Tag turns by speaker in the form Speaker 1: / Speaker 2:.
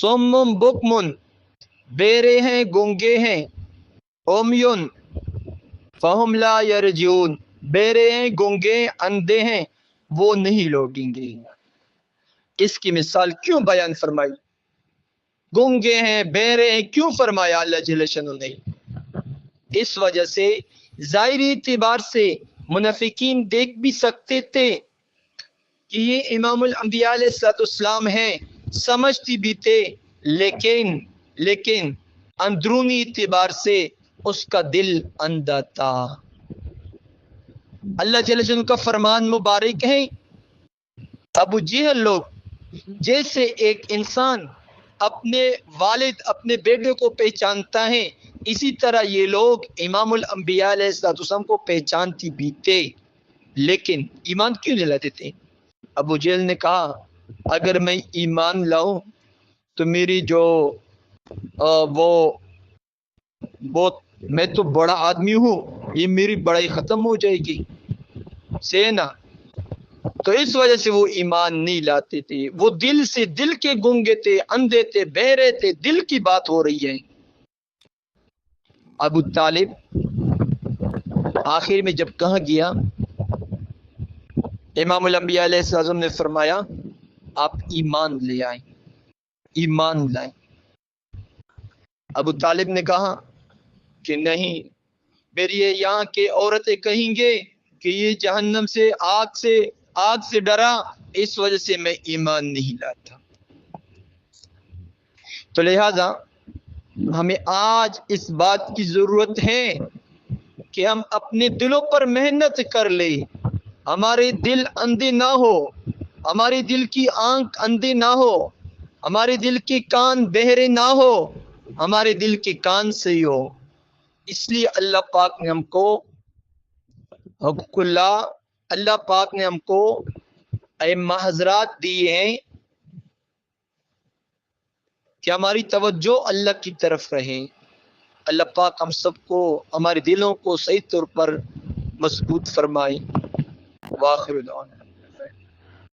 Speaker 1: सुम्मुम बुकमुन, बेरे हैं गूंगे हैं, उम्युन फहुम ला यरजून, बेरे हैं गूंगे अंधे हैं, वो नहीं लौटेंगे। इसकी मिसाल क्यों बयान फरमाई? गूंगे हैं बेरे हैं क्यों फरमाया अल्लाह जल्ल शअनु ने? इस वजह से ज़ाहिरी एतबार से मुनाफिकीन देख भी सकते थे कि ये इमामुल अंबिया अलैहिस्सलाम हैं, समझती भी थे, लेकिन अंदरूनी एतबार से उसका दिल अंधा था। अल्लाह जल्ल शअनु का फरमान मुबारक है, अबू जहल लोग जैसे एक इंसान अपने वालिद अपने बेटे को पहचानता है, इसी तरह ये लोग इमामुल अंबिया अलैहिस्सलाम को पहचानती भी थे, लेकिन ईमान क्यों नहीं लाते थे? अबू जहल ने कहा अगर मैं ईमान लाऊं तो मेरी जो वो मैं तो बड़ा आदमी हूँ, ये मेरी बड़ाई खत्म हो जाएगी सेना। तो इस वजह से वो ईमान नहीं लाते थे। वो दिल से, दिल के गूंगे थे, अंधे थे, बहरे थे। दिल की बात हो रही है। अबू तालिब आखिर में जब कहा गया, इमामुल अंबिया अलैहिस्सलाम ने फरमाया आप ईमान ले आए, ईमान लाए। अबू तालिब ने कहा कि नहीं, मेरी ये यहाँ के औरतें कहेंगे कि ये जहन्नम से आग से डरा, इस वजह से मैं ईमान नहीं लाता। तो लिहाजा हमें आज इस बात की जरूरत है कि हम अपने दिलों पर मेहनत कर ले, हमारे दिल अंधे ना हो, हमारे दिल की आंख अंधे ना हो, हमारे दिल के कान बहरे ना हो, हमारे दिल के कान सही हो। इसलिए अल्लाह पाक ने हमको हुक्कुल्लाह, अल्लाह पाक ने हमको महज़रात दिए हैं कि हमारी तवज्जो अल्लाह की तरफ रहे। अल्लाह पाक हम सबको, हमारे दिलों को सही तौर पर मजबूत फरमाए। वाखिर दुआना।